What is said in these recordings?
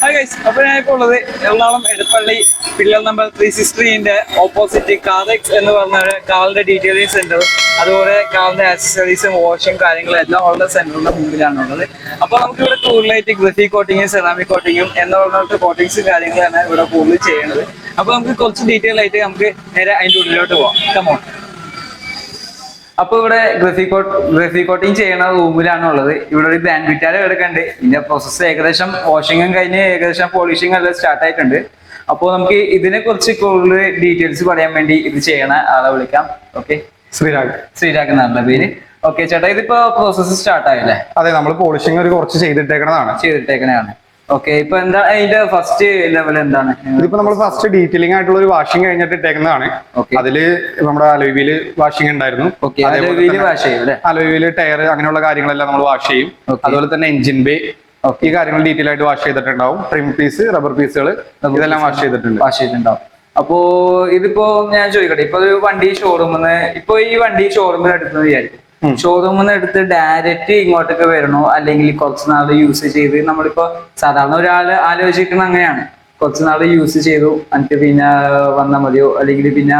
Hi guys, അപ്പോൾ ഞാനിപ്പോൾ ഉള്ളത് Ernakulam Edappally pillar number 360 opposite Carex എന്ന് പറഞ്ഞ കാറിന്റെ ഡീറ്റെയിലിംഗ് സെന്റർ, അതുപോലെ കാറിന്റെ ആക്സസറീസും വാഷും കാര്യങ്ങളും എല്ലാം ഉള്ള സെന്ററിന്റെ മുമ്പിലാണുള്ളത്. അപ്പോൾ നമുക്ക് ഇവിടെ കൂടുതലായിട്ട് ഗ്രഫി കോട്ടിങ്ങും സെറാമിക് കോട്ടിങ്ങും എന്ന് പറഞ്ഞിട്ട് കോട്ടിങ്സും കാര്യങ്ങളാണ് ഇവിടെ കൂടുതൽ ചെയ്യുന്നത്. അപ്പോൾ നമുക്ക് കുറച്ച് ഡീറ്റെയിൽ ആയിട്ട് നമുക്ക് നേരെ അതിൻ്റെ ഉള്ളിലോട്ട് പോവാം. കമോൺ. അപ്പൊ ഇവിടെ ഗ്രഫി കോട്ടിങ് ചെയ്യുന്ന റൂമിലാണ് ഉള്ളത്. ഇവിടെ ഒരു ഗ്രാൻഡ് വിറ്റാര കിടക്കുന്നുണ്ട്. ഇതിന്റെ പ്രോസസ്സ് ഏകദേശം വാഷിങ്ങും കഴിഞ്ഞ് ഏകദേശം പോളിഷിംഗ് എല്ലാം സ്റ്റാർട്ട് ആയിട്ടുണ്ട്. അപ്പോൾ നമുക്ക് ഇതിനെ കുറിച്ച് കൂടുതൽ ഡീറ്റെയിൽസ് പറയാൻ വേണ്ടി ഇത് ചെയ്യണ ആളെ വിളിക്കാം. ഓക്കെ, ശ്രീരാഗ് എന്നാണല്ലോ പേര്. ഓക്കെ ചേട്ടാ, ഇതിപ്പോ പ്രോസസ്സ് സ്റ്റാർട്ട് ആയല്ലേ? അതെ, നമ്മൾ പോളിഷിംഗ് ഒരു കുറച്ച് ചെയ്തിട്ടേക്കണതാണ്. ഓക്കെ, ഇപ്പൊ എന്താ അതിന്റെ ഫസ്റ്റ് ലെവൽ എന്താണ്? ഇതിപ്പോ നമ്മൾ ഫസ്റ്റ് ഡീറ്റെയിലിംഗ് ആയിട്ടുള്ള ഒരു വാഷിംഗ് കഴിഞ്ഞിട്ട് ഇട്ടേക്കുന്നതാണ്. അതില് നമ്മുടെ അലോയില് വാഷിംഗ് ഉണ്ടായിരുന്നു. അലോയില് ടയർ അങ്ങനെയുള്ള കാര്യങ്ങളെല്ലാം നമ്മൾ വാഷ് ചെയ്യും. അതുപോലെ തന്നെ എഞ്ചിൻ ബേ ഈ കാര്യങ്ങൾ ഡീറ്റെയിൽ ആയിട്ട് വാഷ് ചെയ്തിട്ടുണ്ടാവും. ട്രിം പീസ്, റബ്ബർ പീസുകൾ ഇതെല്ലാം വാഷ് ചെയ്തിട്ടുണ്ടാവും. അപ്പോ ഇതിപ്പോ ഞാൻ ചോദിക്കട്ടെ, ഇപ്പൊ വണ്ടി ഷോറൂമിൽ എടുക്കുന്നത് വിചാരിക്കും. ഷോറൂമിൽ നിന്ന് എടുത്ത് ഡയറക്റ്റ് ഇങ്ങോട്ടേക്ക് വരണോ, അല്ലെങ്കിൽ കുറച്ച് നാൾ യൂസ് ചെയ്ത്, നമ്മളിപ്പോ സാധാരണ ഒരാള് ആലോചിക്കുന്നത് അങ്ങനെയാണ്, കുറച്ച് നാൾ യൂസ് ചെയ്തു എന്നിട്ട് പിന്നെ വന്നാൽ മതിയോ, അല്ലെങ്കിൽ പിന്നെ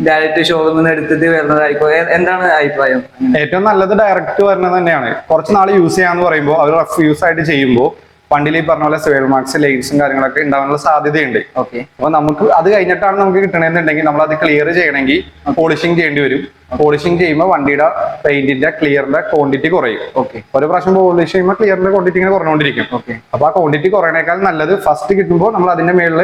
ഡയറക്റ്റ് ഷോറൂമിൽ നിന്ന് എടുത്തിട്ട് വരുന്നതായിരിക്കും? എന്താണ് അഭിപ്രായം? ഏറ്റവും നല്ലത് ഡയറക്റ്റ് വരുന്നത് തന്നെയാണ്. കുറച്ച് നാൾ യൂസ് ചെയ്യാന്ന് പറയുമ്പോൾ അവർ റഫ് യൂസ് ആയിട്ട് ചെയ്യുമ്പോൾ വണ്ടിയിൽ ഈ പറഞ്ഞ പോലെ സ്വേൽ മാർക്സ്, ലൈൻസും കാര്യങ്ങളൊക്കെ ഉണ്ടാവാനുള്ള സാധ്യതയുണ്ട്. ഓക്കെ, അപ്പൊ നമുക്ക് അത് കഴിഞ്ഞിട്ടാണ് നമുക്ക് കിട്ടണമെന്നുണ്ടെങ്കിൽ നമ്മൾ അത് ക്ലിയർ ചെയ്യണമെങ്കിൽ പോളിഷിംഗ് ചെയ്യേണ്ടി വരും. പോളിഷിംഗ് ചെയ്യുമ്പോൾ വണ്ടിയുടെ പെയിന്റിന്റെ ക്ലിയറിന്റെ ക്വാണ്ടിറ്റി കുറയും. ഓക്കെ, ഒരു പ്രാവശ്യം പോളിഷ് ചെയ്യുമ്പോൾ ക്ലിയറിന്റെ ക്വാണ്ടിറ്റി ഇങ്ങനെ കുറഞ്ഞുകൊണ്ടിരിക്കും. ഓക്കെ, അപ്പൊ ആ ക്വാണ്ടിറ്റി കുറയണേക്കാൾ നല്ലത് ഫസ്റ്റ് കിട്ടുമ്പോൾ നമ്മൾ അതിന്റെ മേളിൽ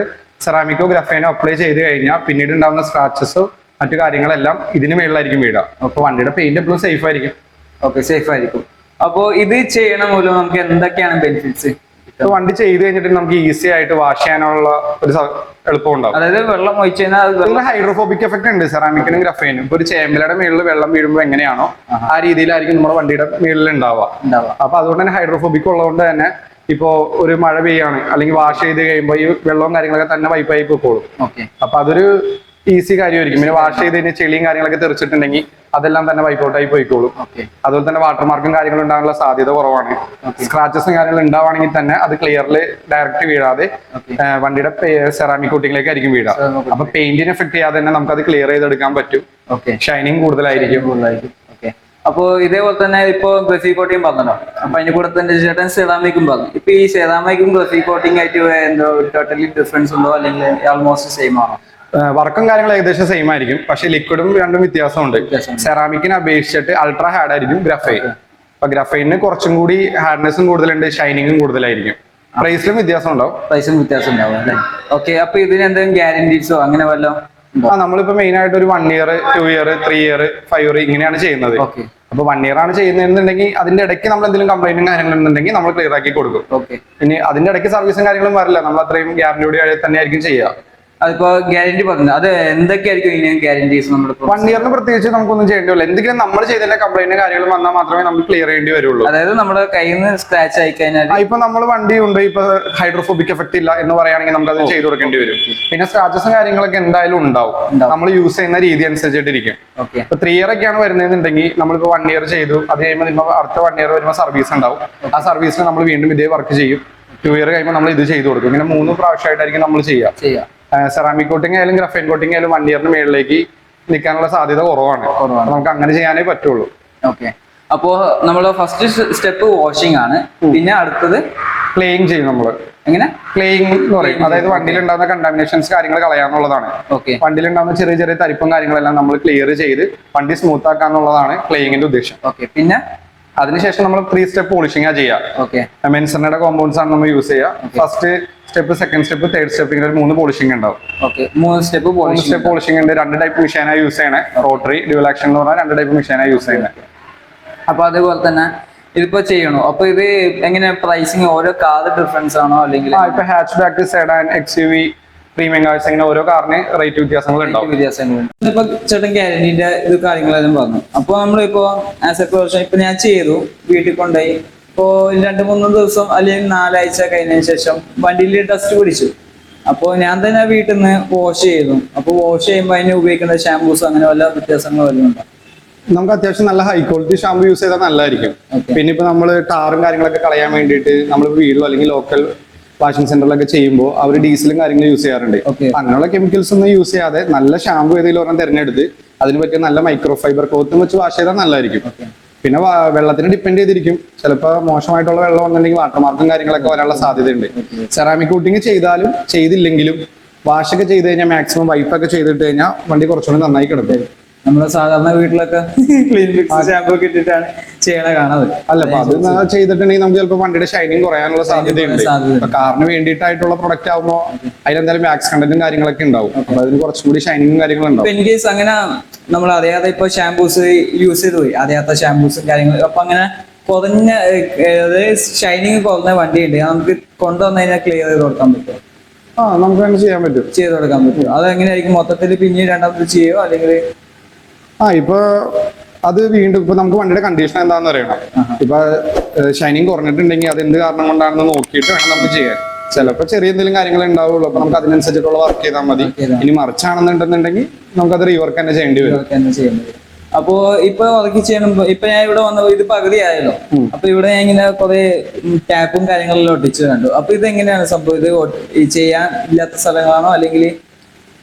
സെറാമിക്കോ ഗ്രഫൈനോ അപ്ലൈ ചെയ്ത് കഴിഞ്ഞാൽ പിന്നീട് ഉണ്ടാകുന്ന സ്ക്രാച്ചസോ മറ്റു കാര്യങ്ങളെല്ലാം ഇതിന് മേളിലായിരിക്കും വീഴുക. അപ്പൊ വണ്ടിയുടെ പെയിന്റ് എപ്പോഴും സേഫ് ആയിരിക്കും. ഓക്കെ, സേഫ് ആയിരിക്കും. അപ്പോ ഇത് ചെയ്യണ മൂലം നമുക്ക് എന്തൊക്കെയാണ് ബെനിഫിറ്റ്സ്? വണ്ടി ചെയ്ത് കഴിഞ്ഞിട്ട് നമുക്ക് ഈസി ആയിട്ട് വാഷ് ചെയ്യാനുള്ള ഒരു എളുപ്പം ഉണ്ടാവും. അതായത് വെള്ളം ഒഴിച്ച് കഴിഞ്ഞാൽ ഹൈഡ്രോഫോബിക് എഫക്ട് ഉണ്ട് സെറാമിക്കിനും ഗ്രഫൈനും. ഇപ്പൊ ഒരു ചേമ്പലയുടെ മേളിൽ വെള്ളം വീഴുമ്പോൾ എങ്ങനെയാണോ ആ രീതിയിലായിരിക്കും നമ്മുടെ വണ്ടിയുടെ മേളിൽ ഉണ്ടാവുക. അപ്പൊ അതുകൊണ്ട് തന്നെ ഹൈഡ്രോഫോബിക് ഉള്ളതുകൊണ്ട് തന്നെ ഇപ്പോ ഒരു മഴ പെയ്യാണ് അല്ലെങ്കിൽ വാഷ് ചെയ്ത് കഴിയുമ്പോൾ ഈ വെള്ളവും കാര്യങ്ങളൊക്കെ തന്നെ വൈപ്പായി പോയിക്കോളും. അപ്പൊ അതൊരു ഈസി കാര്യമായിരിക്കും. പിന്നെ വാഷ് ചെയ്ത് കഴിഞ്ഞാൽ ചെളിയും കാര്യങ്ങളൊക്കെ തെറിച്ചിട്ടുണ്ടെങ്കിൽ അതെല്ലാം തന്നെ വൈപ്പ് ഔട്ട് ആയി പോയിക്കോളും. അതുപോലെ തന്നെ വാട്ടർ മാർക്കും കാര്യങ്ങളും ഉണ്ടാകാനുള്ള സാധ്യത കുറവാണ്. സ്ക്രാച്ചസും കാര്യങ്ങളും ഉണ്ടാവുകയാണെങ്കിൽ തന്നെ അത് ക്ലിയറിൽ ഡയറക്റ്റ് വീഴാതെ വണ്ടിയുടെ സെറാമിക് കോട്ടിങ്ങിലേക്ക് ആയിരിക്കും വീഴാം. അപ്പൊ പെയിന്റിന് എഫക്ട് ചെയ്യാതെ തന്നെ നമുക്ക് അത് ക്ലിയർ ചെയ്തെടുക്കാൻ പറ്റും. ഷൈനിങ് കൂടുതലായിരിക്കും. അപ്പൊ ഇതേപോലെ തന്നെ ഇപ്പൊ ഗ്രഫി കോട്ടിങ് പറഞ്ഞല്ലോ, അപ്പൊ അതിന്റെ കൂടെ തന്നെ ചേട്ടൻ സെറാമിക്കും പറഞ്ഞു. ഇപ്പൊ ഈ സെറാമിക്കും ഗ്രഫി കോട്ടിങ് ആയിട്ട് എന്തോ ടോട്ടലി ഡിഫറൻസ് ഉണ്ടോ, അല്ലെങ്കിൽ ഓൾമോസ്റ്റ് സെയിം ആണോ? വർക്കും കാര്യങ്ങളും ഏകദേശം സെയിം ആയിരിക്കും. പക്ഷെ ലിക്വിഡും രണ്ടും വ്യത്യാസമുണ്ട്. സെറാമിക്കിനെ അപേക്ഷിച്ചിട്ട് അൾട്രാ ഹാർഡ് ആയിരിക്കും ഗ്രഫൈൻ. അപ്പൊ ഗ്രഫൈനിന് കുറച്ചും കൂടി ഹാർഡ്നെസ്സും കൂടുതലുണ്ട്, ഷൈനിങ്ങും കൂടുതലായിരിക്കും. പ്രൈസിലും വ്യത്യാസം ഉണ്ടാവും. അല്ലേ? ഓക്കെ, അപ്പൊ ഇതിന് എന്തെങ്കിലും ഗ്യാരണ്ടീസോ അങ്ങനെ വല്ലോ? നമ്മളിപ്പോ മെയിൻ ആയിട്ട് ഒരു 1 ഇയർ, 2 ഇയർ, 3 ഇയർ, 5 ഇയർ ഇങ്ങനെയാണ് ചെയ്യുന്നത്. അപ്പൊ 1 ഇയർ ആണ് ചെയ്യുന്നതെന്നുണ്ടെങ്കിൽ അതിന്റെ ഇടയ്ക്ക് നമ്മൾ എന്തെങ്കിലും കംപ്ലൈന്റും കാര്യങ്ങളുണ്ടെങ്കിൽ നമ്മൾ ക്ലിയർ ആക്കി കൊടുക്കും. പിന്നെ അതിന്റെ ഇടയ്ക്ക് സർവീസും കാര്യങ്ങളും വരില്ല. നമ്മൾ അത്രയും ഗ്യാരണ്ടിയോടെ തന്നെ ആയിരിക്കും ചെയ്യുക. അതിപ്പോ ഗ്യാരണ്ടി പറഞ്ഞു, അത് എന്തൊക്കെയായിരിക്കും ഇങ്ങനെ ഗ്യാരണ്ടീസ്? നമ്മൾ 1 ഇയറിന് പ്രത്യേകിച്ച് നമുക്കൊന്നും ചെയ്യേണ്ടില്ല. എന്തെങ്കിലും നമ്മൾ ചെയ്തതിന്റെ കംപ്ലൈന്റ് കാര്യങ്ങൾ വന്നാൽ മാത്രമേ നമുക്ക് ക്ലിയർ ചെയ്യേണ്ടി വരുള്ളൂ. അതായത് നമ്മുടെ കയ്യിൽ നിന്ന് സ്ക്രാച്ച് ആയി കഴിഞ്ഞാൽ ഇപ്പൊ നമ്മൾ വണ്ടി ഉണ്ട്, ഇപ്പൊ ഹൈഡ്രോഫോബിക് എഫക്ട് ഇല്ല എന്ന് പറയുകയാണെങ്കിൽ നമുക്ക് അത് ചെയ്ത് കൊടുക്കേണ്ടി വരും. പിന്നെ സ്ക്രാച്ചസും കാര്യങ്ങളൊക്കെ എന്തായാലും ഉണ്ടാവും. നമ്മൾ യൂസ് ചെയ്യുന്ന രീതി അനുസരിച്ചിട്ടിരിക്കും. ഇപ്പൊ 3 ഇയർ ഒക്കെയാണ് വരുന്നതെന്നുണ്ടെങ്കിൽ നമ്മളിപ്പോ 1 ഇയർ ചെയ്തു, അത് കഴിയുമ്പോൾ അടുത്ത 1 ഇയർ വരുമ്പോൾ സർവീസ് ഉണ്ടാവും. ആ സർവീസിന് നമ്മൾ വീണ്ടും ഇതേ വർക്ക് ചെയ്യും. 2 ഇയർ കഴിയുമ്പോൾ നമ്മൾ ഇത് ചെയ്ത് കൊടുക്കും. ഇങ്ങനെ 3 പ്രാവശ്യമായിട്ടായിരിക്കും നമ്മൾ ചെയ്യുക. സെറാമിക് കോട്ടിംഗ് ആയാലും ഗ്രഫൈൻ കോട്ടിംഗ് ആയാലും 1 ഇയറിന് മേളിലേക്ക് നിൽക്കാനുള്ള സാധ്യത കുറവാണ്. നമുക്ക് അങ്ങനെ ചെയ്യാനേ പറ്റുള്ളൂ. ഓക്കെ, അപ്പോ നമ്മള് ഫസ്റ്റ് സ്റ്റെപ്പ് വാഷിംഗ് ആണ്. പിന്നെ അടുത്തത് ക്ലീൻ ചെയ്യും. നമ്മള് എങ്ങനെ ക്ലീൻ എന്ന് പറയും. അതായത് വണ്ടിയിൽ ഉണ്ടാകുന്ന കണ്ടാമിനേഷൻസ് കാര്യങ്ങൾ കളയാന്നുള്ളതാണ്. വണ്ടിയിൽ ഉണ്ടാകുന്ന ചെറിയ ചെറിയ തരിപ്പും കാര്യങ്ങളെല്ലാം നമ്മൾ ക്ലിയർ ചെയ്ത് വണ്ടി സ്മൂത്ത് ആക്കാന്നുള്ളതാണ് ക്ലീനിങ്ങിന്റെ ഉദ്ദേശം. പിന്നെ അതിനുശേഷം നമ്മൾ 3 സ്റ്റെപ്പ് പോളിഷിംഗ് ചെയ്യുക. മെൻസറിന്റെ കോമ്പൗണ്ട്സ് ആണ് നമ്മൾ യൂസ് ചെയ്യുക. First step, second step, third step, ഇങ്ങനെ 3 പോളിഷിംഗ് ഉണ്ടാവും. 3 സ്റ്റെപ്പ് പോളിഷിംഗ് ഉണ്ട്. 2 ടൈപ്പ് മെഷീനാണ് യൂസ് ചെയ്യണേ. റോട്ടറി, ഡ്യുവൽ ആക്ഷൻ എന്ന് പറഞ്ഞാൽ 2 ടൈപ്പ് മെഷീനാണ് യൂസ് ചെയ്യുന്നത്. അപ്പൊ അതേപോലെ തന്നെ ഇതിപ്പോ ചെയ്യണോ? അപ്പൊ ഇത് എങ്ങനെ പ്രൈസിങ് ഓരോ കാർ ഡിഫറൻസ് ആണോ, അല്ലെങ്കിൽ ഇപ്പൊ hatch back, sedan, XUV, premium cars, ഇങ്ങനെ ഓരോ കാറിന് റേറ്റ് വ്യത്യാസങ്ങളുണ്ട്. ഇപ്പൊ ചേട്ടൻ ഗ്യാരണ്ടിന്റെ ഇത് കാര്യങ്ങളെല്ലാം പറഞ്ഞു. അപ്പൊ നമ്മളിപ്പോ ആസ് എ പ്രൊഫഷൻ ഇപ്പൊ ഞാൻ ചെയ്തു, വീട്ടിൽ കൊണ്ടുപോയി, ഇപ്പോ 2-3 ദിവസം അല്ലെങ്കിൽ 4 ആഴ്ച കഴിഞ്ഞതിന് ശേഷം വണ്ടിയിൽ ഡസ്റ്റ് പിടിച്ചു. അപ്പോൾ ഞാൻ തന്നെ വീട്ടിൽ നിന്ന് വാഷ് ചെയ്തു. അപ്പോൾ വാഷ് ചെയ്യുമ്പോൾ അതിന് ഉപയോഗിക്കുന്ന ഷാംപൂസ് അങ്ങനെ വല്ല വ്യത്യാസങ്ങൾ വല്ലതും ഉണ്ടോ? നമുക്ക് അത്യാവശ്യം നല്ല ഹൈ ക്വാളിറ്റി ഷാമ്പു യൂസ് ചെയ്താൽ നല്ലതായിരിക്കും. പിന്നെ ഇപ്പൊ നമ്മള് ടാറും കാര്യങ്ങളൊക്കെ കളയാൻ വേണ്ടിയിട്ട് നമ്മൾ വീട്ടിലോ അല്ലെങ്കിൽ ലോക്കൽ വാഷിംഗ് സെന്ററിലൊക്കെ ചെയ്യുമ്പോൾ അവർ ഡീസലും കാര്യങ്ങളും യൂസ് ചെയ്യാറുണ്ട്. Okay. അങ്ങനെയുള്ള കെമിക്കൽസ് ഒന്നും യൂസ് ചെയ്യാതെ നല്ല ഷാമ്പു ഏതെങ്കിലും ഒരെണ്ണം തിരഞ്ഞെടുത്ത് അതിന് പറ്റിയ നല്ല മൈക്രോ ഫൈബർ ക്ലോത്തും വെച്ച് വാഷ് ചെയ്താൽ നല്ലതായിരിക്കും. പിന്നെ വെള്ളത്തിന് ഡിപ്പെൻഡ് ചെയ്തിരിക്കും. ചിലപ്പോൾ മോശമായിട്ടുള്ള വെള്ളം വന്നിട്ടുണ്ടെങ്കിൽ വാട്ടർമാർക്കും കാര്യങ്ങളൊക്കെ വരാനുള്ള സാധ്യതയുണ്ട്. സെറാമിക് കോട്ടിങ് ചെയ്താലും ചെയ്തില്ലെങ്കിലും വാഷൊക്കെ ചെയ്ത് കഴിഞ്ഞാൽ മാക്സിമം വൈപ്പൊക്കെ ചെയ്തിട്ട് കഴിഞ്ഞാൽ വണ്ടി കുറച്ചുകൂടി നന്നായി കിടക്കും. നമ്മള് സാധാരണ വീട്ടിലൊക്കെ ക്ലീൻ ഫിക്സ് ഷാമ്പൂ ഒക്കെ ഇട്ടിട്ടാണ് ചെയ്യണ കാണാറ്. അല്ല, അപ്പൊ അത് ചെയ്തിട്ടുണ്ടെങ്കിൽ നമുക്ക് ചിലപ്പോൾ വണ്ടിയുടെ ഷൈനിങ് കുറയാനുള്ള സാധ്യതയുണ്ട്. അപ്പൊ കാറിന് വേണ്ടിയിട്ടായിട്ടുള്ള പ്രൊഡക്റ്റ് ആകുമ്പോൾ അതിലെന്തായാലും വാക്സ് കണ്ടന്റും കാര്യങ്ങളൊക്കെ ഉണ്ടാവും. അപ്പൊ അതിന് കുറച്ചും കൂടി ഷൈനിങ്ങും കാര്യങ്ങളും ഉണ്ടാവും. ഇൻ കേസ് അങ്ങനെ നമ്മൾ അറിയാതെ ഇപ്പൊ ഷാമ്പൂസ് യൂസ് ചെയ്ത് പോയി, അറിയാത്ത ഷാമ്പൂസും കാര്യങ്ങളും, അപ്പൊ അങ്ങനെ കുറഞ്ഞ ഷൈനിങ് കുറഞ്ഞ വണ്ടിയുണ്ട്, നമുക്ക് കൊണ്ടുവന്ന് കഴിഞ്ഞാൽ ക്ലിയർ ചെയ്ത് കൊടുക്കാൻ പറ്റും? നമുക്ക് തന്നെ ചെയ്യാൻ പറ്റും, ചെയ്ത് കൊടുക്കാൻ പറ്റും. അതെങ്ങനെയായിരിക്കും? മൊത്തത്തിൽ പിന്നീട് രണ്ടാമത് ചെയ്യോ അല്ലെങ്കിൽ? ഇപ്പൊ അത് വീണ്ടും ഇപ്പൊ നമുക്ക് വണ്ടിയുടെ കണ്ടീഷൻ എന്താണെന്ന് അറിയണം. ഇപ്പൊ ഷൈനിങ് കുറഞ്ഞിട്ടുണ്ടെങ്കിൽ അത് എന്ത് കാരണം കൊണ്ടാണെന്ന് നോക്കിയിട്ട് വേണം നമുക്ക് ചെയ്യാൻ. ചിലപ്പോൾ ചെറിയ എന്തെങ്കിലും കാര്യങ്ങൾ ഉണ്ടാവുള്ളൂ, അപ്പൊ നമുക്ക് അതിനനുസരിച്ചിട്ടുള്ള വർക്ക് ചെയ്താൽ മതി. ഇനി മറിച്ചാണെന്നുണ്ടെന്നുണ്ടെങ്കിൽ നമുക്ക് അത് റീവർക്ക് തന്നെ ചെയ്യേണ്ടി വരും. അപ്പൊ ഇപ്പൊ വർക്ക് ചെയ്യണം. ഇപ്പൊ ഞാൻ ഇവിടെ വന്ന ഇത് പകുതി ആയല്ലോ. അപ്പൊ ഇവിടെ ഞാൻ ഇങ്ങനെ കുറെ ടാപ്പും കാര്യങ്ങളെല്ലാം ഒട്ടിച്ച് കണ്ടു. അപ്പൊ ഇത് എങ്ങനെയാണ് സംഭവം? ഇത് ചെയ്യാൻ ഇല്ലാത്ത സ്ഥലങ്ങളാണോ അല്ലെങ്കിൽ?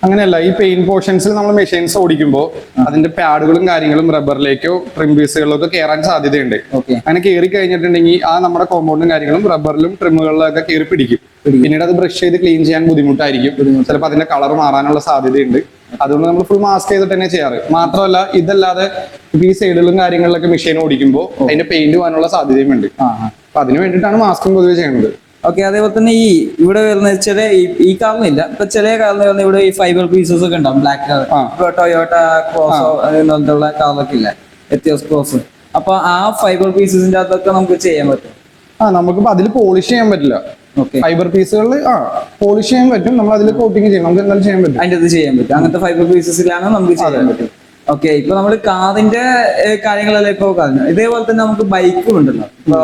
അങ്ങനെയല്ല, ഈ പെയിന്റ് പോർഷൻസിൽ നമ്മൾ മെഷീൻസ് ഓടിക്കുമ്പോൾ അതിന്റെ പാഡുകളും കാര്യങ്ങളും റബ്ബറിലേക്കോ ട്രിം പീസുകളിലൊക്കെ കയറാൻ സാധ്യതയുണ്ട്. അങ്ങനെ കയറി കഴിഞ്ഞിട്ടുണ്ടെങ്കിൽ നമ്മുടെ കോമ്പൗണ്ടും കാര്യങ്ങളും റബ്ബറിലും ട്രിമുകളിലൊക്കെ കയറി പിടിക്കും. പിന്നീട് അത് ബ്രഷ് ചെയ്ത് ക്ലീൻ ചെയ്യാൻ ബുദ്ധിമുട്ടായിരിക്കും. ചിലപ്പോൾ അതിന്റെ കളർ മാറാനുള്ള സാധ്യതയുണ്ട്. അതുകൊണ്ട് നമ്മൾ ഫുൾ മാസ്ക് ചെയ്തിട്ട് തന്നെ ചെയ്യാറ്. മാത്രമല്ല, ഇതല്ലാതെ ഈ സൈഡിലും കാര്യങ്ങളിലൊക്കെ മെഷീൻ ഓടിക്കുമ്പോൾ അതിന്റെ പെയിന്റ് പോകാനുള്ള സാധ്യതയും ഉണ്ട്. അപ്പൊ അതിന് വേണ്ടിയിട്ടാണ് മാസ്കും പൊതുവെ ചെയ്യുന്നത്. ഓക്കെ. അതേപോലെ തന്നെ ഈ ഇവിടെ വരുന്ന ചില ഈ കാറിനില്ല, ഇപ്പൊ ചില കാറിന് വരുന്ന ഇവിടെ ഈ ഫൈബർ പീസസ് ഒക്കെ ഉണ്ടാവും. ബ്ലാക്ക് കളർ ടൊയോട്ട ക്രോസോ അങ്ങനെയുള്ള കാറൊക്കെ ഇല്ല, എത്തിയോസ് ക്രോസ്. അപ്പൊ ആ ഫൈബർ പീസസിന്റെ അകത്തൊക്കെ നമുക്ക് ചെയ്യാൻ പറ്റും? നമുക്കിപ്പോ അതിൽ പോളിഷ് ചെയ്യാൻ പറ്റില്ല. ഫൈബർ പീസുകളിൽ പോളിഷ് ചെയ്യാൻ പറ്റും, നമ്മൾ അതിൽ കോട്ടിങ് ചെയ്യും, നമുക്ക് എന്തായാലും ചെയ്യാൻ പറ്റും. അതിന്റെ അത് ചെയ്യാൻ പറ്റും. അങ്ങനത്തെ ഫൈബർ പീസസിലാണ് നമുക്ക് ചെയ്യാൻ പറ്റും. ഓക്കെ. ഇപ്പൊ നമ്മള് കാറിന്റെ കാര്യങ്ങളെല്ലാം ഇപ്പൊ പറഞ്ഞു. ഇതേപോലെ തന്നെ നമുക്ക് ബൈക്കും ഉണ്ടല്ലോ. ഇപ്പൊ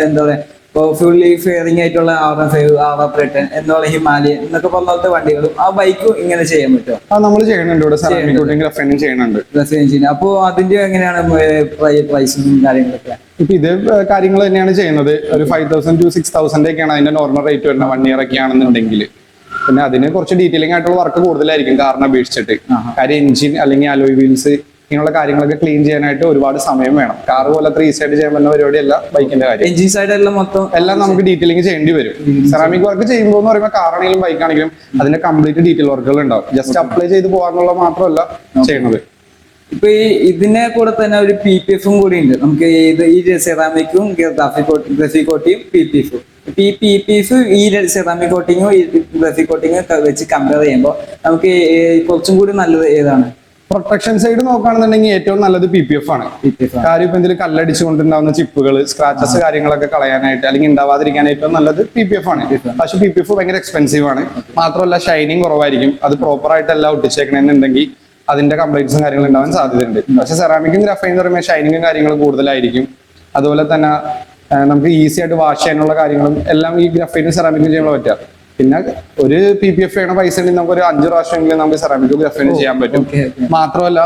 എന്താ പറയാ, ഇപ്പോൾ ഫുള്ളി ഫെയറിംഗ് ആയിട്ടുള്ള R5, R10 എന്നുള്ള ഹിമാലയൻ എന്നൊക്കെ പറഞ്ഞ വണ്ടികളും ആ ബൈക്കും ഇങ്ങനെ ചെയ്യാൻ പറ്റുമോ? നമ്മൾ ചെയ്യുന്നുണ്ട് ഇവിടെ, സെറാമിക് കോട്ടിംഗ് റഫൈനും ചെയ്യുന്നുണ്ട്. അപ്പൊ അതിന്റെ എങ്ങനെയാണ് പ്രൈസും കാര്യങ്ങളൊക്കെ? ഇപ്പൊ ഇതേ കാര്യങ്ങൾ തന്നെയാണ് ചെയ്യുന്നത്. ഒരു 5,000 to 6,000 ഒക്കെയാണ് അതിന്റെ നോർമൽ റേറ്റ് വരുന്നത് 1 year ഒക്കെ ആണെന്നുണ്ടെങ്കിൽ. പിന്നെ അതിന് കുറച്ച് ഡീറ്റെയിലിംഗ് ആയിട്ടുള്ള വർക്ക് കൂടുതലായിരിക്കും കാറിനെ അപേക്ഷിച്ചിട്ട്. കാര്യം എഞ്ചിൻ അല്ലെങ്കിൽ അലോയ് വീൽസ് ഇങ്ങനെയുള്ള കാര്യങ്ങളൊക്കെ ക്ലീൻ ചെയ്യാനായിട്ട് ഒരുപാട് സമയം വേണം. കാർ പോലെ 3 സൈഡ് ചെയ്യാൻ പറ്റുന്ന പരിപാടിയല്ല ബൈക്കിന്റെ കാര്യം. എഞ്ചിൻ സൈഡ് എല്ലാം മൊത്തം എല്ലാം നമുക്ക് ഡീറ്റെയിലിംഗ് ചെയ്യേണ്ടി വരും. സെറാമിക് വർക്ക് ചെയ്യുമ്പോൾ എന്ന് പറയുമ്പോൾ കാറാണെങ്കിലും ബൈക്കാണെങ്കിലും അതിന്റെ കംപ്ലീറ്റ് ഡീറ്റെയിൽ വർക്കുകൾ ഉണ്ടാവും. ജസ്റ്റ് അപ്ലൈ ചെയ്ത് പോകാന്നുള്ള മാത്രമല്ല ചെയ്യുന്നത്. ഇപ്പൊ ഇതിനെ കൂടെ തന്നെ ഒരു PPF-ഉം കൂടി ഉണ്ട്. നമുക്ക് ഈ സെറാമിക്കും ഗ്രഫി കോട്ടിയും PPF. ഈ PPF ഈ സെറാമിക് കോട്ടിങ്ങും ഈ ഗ്രഫി കോട്ടിങ്ങും വെച്ച് കമ്പയർ ചെയ്യുമ്പോൾ നമുക്ക് കുറച്ചും കൂടി നല്ലത് ഏതാണ്? പ്രൊട്ടക്ഷൻ സൈഡ് നോക്കുകയാണെന്നുണ്ടെങ്കിൽ ഏറ്റവും നല്ലത് PPF ആണ്. കാര്യം ഇപ്പൊ എന്തെങ്കിലും കല്ലടിച്ചുകൊണ്ടുണ്ടാവുന്ന ചിപ്പുകൾ, സ്ക്രാച്ചസ് കാര്യങ്ങളൊക്കെ കളയാനായിട്ട് അല്ലെങ്കിൽ ഉണ്ടാവാതിരിക്കാൻ ഏറ്റവും നല്ലത് PPF ആണ്. പക്ഷെ PPF ഭയങ്കര എക്സ്പെൻസീവ് ആണ്. മാത്രമല്ല ഷൈനിങ് കുറവായിരിക്കും. അത് പ്രോപ്പർ ആയിട്ടല്ല ഒട്ടിച്ചേക്കണമെന്നുണ്ടെങ്കിൽ അതിന്റെ കംപ്ലൈന്റ്സും കാര്യങ്ങളും ഉണ്ടാവാൻ സാധ്യതയുണ്ട്. പക്ഷെ സെറാമിക്കും ഗ്രഫൈൻ എന്ന് പറയുമ്പോൾ ഷൈനിങ്ങും കാര്യങ്ങളും കൂടുതലായിരിക്കും. അതുപോലെ തന്നെ നമുക്ക് ഈസി ആയിട്ട് വാഷ് ചെയ്യാനുള്ള കാര്യങ്ങളും എല്ലാം ഈ ഗ്രഫൈനും സെറാമിക്കും ചെയ്യുമ്പോൾ പറ്റുക. പിന്നെ ഒരു PPF ചെയ്യണ പൈസ ഉണ്ടെങ്കിൽ നമുക്ക് ഒരു 5 പ്രാവശ്യമെങ്കിലും നമുക്ക് സെറാമിക്കും ഗ്രഫൈനും ചെയ്യാൻ പറ്റും. മാത്രമല്ല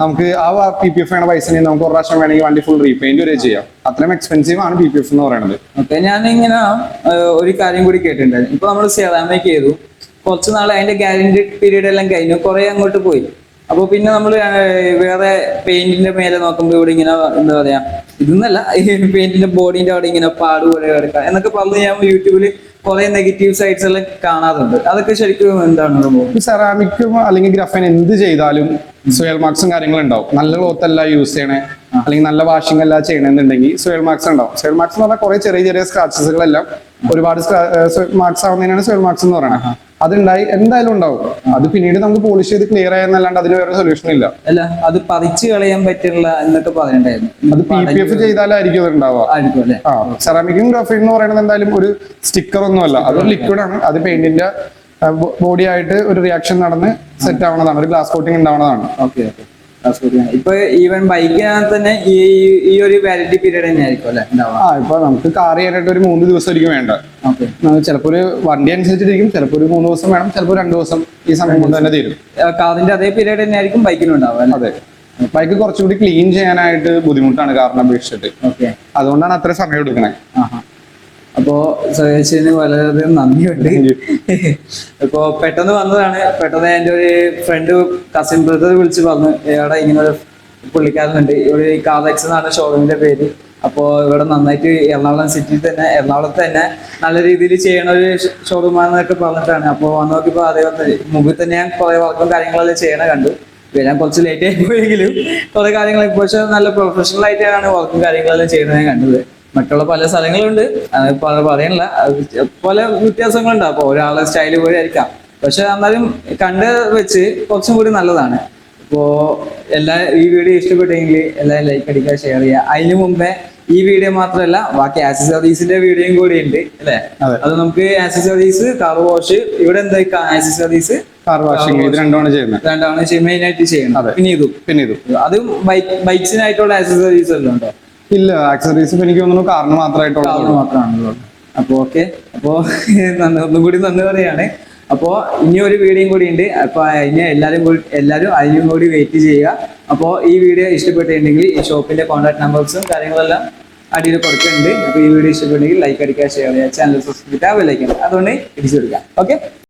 നമുക്ക് ആ PPF ചെയ്യണ പൈസ ഉണ്ടെങ്കിൽ നമുക്ക് 1 പ്രാവശ്യം വേണമെങ്കിൽ വണ്ടി ഫുൾ റീപെയിന്റ് വരെ ചെയ്യാം. അത്രയും എക്സ്പെൻസീവ് ആണ് PPF എന്ന് പറയുന്നത്. ഓക്കെ. ഞാനിങ്ങനെ ഒരു കാര്യം കൂടി കേട്ടിട്ടുണ്ടായിരുന്നു. ഇപ്പൊ നമ്മൾ സെറാമിക് ചെയ്തു, കുറച്ച് നാൾ അതിന്റെ ഗ്യാരണ്ടി പീരീഡ് എല്ലാം കഴിഞ്ഞു, കുറെ അങ്ങോട്ട് പോയി. അപ്പൊ പിന്നെ നമ്മൾ വേറെ പെയിന്റിന്റെ മേലെ നോക്കുമ്പോൾ ഇവിടെ ഇങ്ങനെ എന്താ പറയാ, ഇതൊന്നല്ല, പെയിന്റിന്റെ ബോഡിന്റെ അവിടെ ഇങ്ങനെ പാട് പോലെ കിടക്കുക എന്നൊക്കെ പറഞ്ഞ് ഞാൻ യൂട്യൂബിൽ കുറെ നെഗറ്റീവ് സൈഡ്സ് എല്ലാം കാണാറുണ്ട്. അതൊക്കെ ശരിക്കും എന്താണ്? സെറാമിക്കും അല്ലെങ്കിൽ ഗ്രഫൈൻ എന്ത് ചെയ്താലും സോയിൽ മാർക്സും കാര്യങ്ങളും ഉണ്ടാവും. നല്ല ക്ലോത്ത് അല്ല യൂസ് ചെയ്യണേ അല്ലെങ്കിൽ നല്ല വാഷിംഗ് അല്ല ചെയ്യണമെന്നുണ്ടെങ്കിൽ സോയിൽ മാർക്സ് ഉണ്ടാവും. സോയിൽ മാർക്സ് എന്ന് പറഞ്ഞാൽ കുറെ ചെറിയ ചെറിയ സ്ക്രാച്ചസുകളെല്ലാം ഒരുപാട് മാർക്സ് ആവുന്നതിനാണ് സോയിൽ മാർക്സ് എന്ന് പറയുന്നത്. അതുണ്ടായി എന്തായാലും ഉണ്ടാവും. അത് പിന്നീട് നമുക്ക് പോളിഷ് ചെയ്ത് ക്ലിയർ ചെയ്യാന്നല്ലാണ്ട് അതിന് വേറെ സൊല്യൂഷൻ ഇല്ല. അല്ല, അത് പറിച്ചു കളയാൻ പറ്റില്ല എന്നൊക്കെ പറയണ്ടായിരുന്നു. അത് PPF ചെയ്താലായിരിക്കും അത് ഉണ്ടാവുക. സെറാമിക്കും ഗ്രഫൈൻ എന്ന് പറയുന്നത് എന്തായാലും ഒരു സ്റ്റിക്കർ ഒന്നും അല്ല, അതൊരു ലിക്വിഡ് ആണ്. അത് പെയിന്റിന്റെ ബോഡി ആയിട്ട് ഒരു റിയാക്ഷൻ നടന്ന് സെറ്റ് ആവുന്നതാണ്, ഒരു ഗ്ലാസ് കോട്ടിംഗ് ഉണ്ടാവുന്നതാണ്. ഓക്കെ. ഇപ്പൊ ഈവൻ ബൈക്കിനകത്ത് തന്നെ ഈ ഒരു വാലിഡിറ്റി പീരീഡ് തന്നെ ആയിരിക്കും അല്ലെ? ഇപ്പൊ നമുക്ക് കാർ ചെയ്യാനായിട്ട് ഒരു 3 ദിവസം ആയിരിക്കും വേണ്ട. ചിലപ്പോ ഒരു വണ്ടി അനുസരിച്ചിരിക്കും, ചിലപ്പോ ഒരു 3 ദിവസം വേണം, ചിലപ്പോ 2 ദിവസം ഈ സമയം കൊണ്ട് തന്നെ തീരും. കാറിന്റെ അതേ പീരീഡ് തന്നെ ആയിരിക്കും ബൈക്കിനും ഉണ്ടാവും. അതെ, ബൈക്ക് കുറച്ചുകൂടി ക്ലീൻ ചെയ്യാനായിട്ട് ബുദ്ധിമുട്ടാണ് കാറിനെ അപേക്ഷിച്ചിട്ട്. അതുകൊണ്ടാണ് അത്ര സമയം എടുക്കണേ. അപ്പോ സജീഷിന് വളരെയധികം നന്ദിയുണ്ട്. ഇപ്പോ പെട്ടെന്ന് വന്നതാണ്. പെട്ടെന്ന് എൻ്റെ ഒരു ഫ്രണ്ട് കസിൻ ബ്രദർ വിളിച്ച് പറഞ്ഞു ഇവിടെ ഇങ്ങനെ ഒരു പുള്ളിക്കാരനുണ്ട്, ഇവിടെ കാതെക്സ് എന്നാണ് ഷോറൂമിന്റെ പേര്. അപ്പോൾ ഇവിടെ നന്നായിട്ട് എറണാകുളം സിറ്റിയിൽ തന്നെ എറണാകുളത്ത് തന്നെ നല്ല രീതിയിൽ ചെയ്യണ ഒരു ഷോറൂമാണെന്നൊക്കെ പറഞ്ഞിട്ടാണ്. അപ്പോൾ വന്ന് നോക്കിയപ്പോൾ അതേപോലെ മുമ്പിൽ തന്നെ ഞാൻ കുറെ വർക്കും കാര്യങ്ങളെല്ലാം ചെയ്യണ കണ്ടു. വരാൻ കുറച്ച് ലേറ്റ് ആയി പോയെങ്കിലും കുറെ കാര്യങ്ങൾ ഇപ്പോൾ പക്ഷെ നല്ല പ്രൊഫഷണൽ ആയിട്ടാണ് വർക്കും കാര്യങ്ങളെല്ലാം ചെയ്യണത് ഞാൻ കണ്ടത്. മറ്റുള്ള പല സ്ഥലങ്ങളുണ്ട്, അത് പറയാനില്ല, പല വ്യത്യാസങ്ങളുണ്ട്. അപ്പോൾ ഒരാളെ സ്റ്റൈല് പോലെ ആയിരിക്കാം, പക്ഷെ എന്നാലും കണ്ട് വെച്ച് കുറച്ചും കൂടി നല്ലതാണ്. അപ്പോൾ ഈ വീഡിയോ ഇഷ്ടപ്പെട്ടെങ്കിൽ എല്ലാവരും ലൈക്ക് അടിക്കുക, ഷെയർ ചെയ്യുക. അതിന് മുമ്പേ ഈ വീഡിയോ മാത്രമല്ല ബാക്കി ആക്സസറീസിന്റെ വീഡിയോയും കൂടി ഉണ്ട് അല്ലെ? അത് നമുക്ക് ആക്സസറീസ്, കാർ വാഷ്, ഇവിടെ എന്താ ആക്സസറീസ്, കാർ വാഷിംഗ്, ഇത് രണ്ടാണ് ചെയ്യുന്നത്, മെയിൻ ആയിട്ട് ചെയ്യണം. പിന്നെ ഇതും അതും ബൈക്സിനായിട്ടുള്ള ആക്സസറീസ് എല്ലാം ഉണ്ടോ? ഇല്ല, ആക്സസറീസ് എനിക്ക് തോന്നുന്നു കാറിന് മാത്രമാണല്ലോ. അപ്പൊ ഓക്കെ, അപ്പോ ഒന്നും കൂടി നന്ദി പറയാണ്. അപ്പോ ഇനി ഒരു വീഡിയോയും കൂടി ഉണ്ട്. അപ്പൊ ഇനി എല്ലാവരും അതിനും കൂടി വെയിറ്റ് ചെയ്യുക. അപ്പോൾ ഈ വീഡിയോ ഇഷ്ടപ്പെട്ടിട്ടുണ്ടെങ്കിൽ ഈ ഷോപ്പിന്റെ കോൺടാക്ട് നമ്പേഴ്സും കാര്യങ്ങളെല്ലാം അടിയിൽ കൊടുക്കുന്നുണ്ട്. അപ്പൊ ഈ വീഡിയോ ഇഷ്ടപ്പെട്ടെങ്കിൽ ലൈക്ക് അടിക്കുക, ഷെയർ ചെയ്യുക, ചാനൽ സബ്സ്ക്രൈബ് ചെയ്യുക, ബെൽ ഐക്കൺ അതുകൊണ്ട് ഇടിച്ചു കൊടുക്കാം. ഓക്കെ.